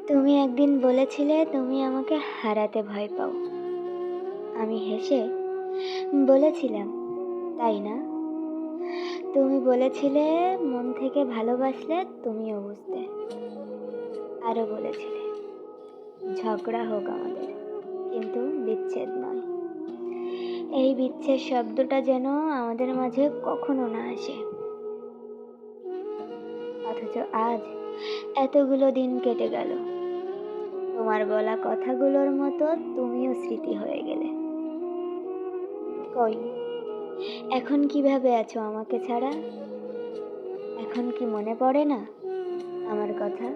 তুমি একদিন বলেছিলে তুমি আমাকে হারাতে ভয় পাও। আমি হেসে বলেছিলাম, তাই না? তুমি বলেছিলে মন থেকে ভালোবাসলে তুমিও বুঝতে। আরও বলেছিলে ঝগড়া হোক আমাদের, কিন্তু বিচ্ছেদ নয়। এই বিচ্ছেদ শব্দটা যেন আমাদের মাঝে কখনো না আসে। অথচ আজ এতগুলো দিন কেটে গেল, তোমার বলা কথাগুলোর মতো তুমিও স্মৃতি হয়ে গেলে। কই, এখন কিভাবে আছো আমাকে ছাড়া? এখন কি মনে পড়ে না আমার কথা?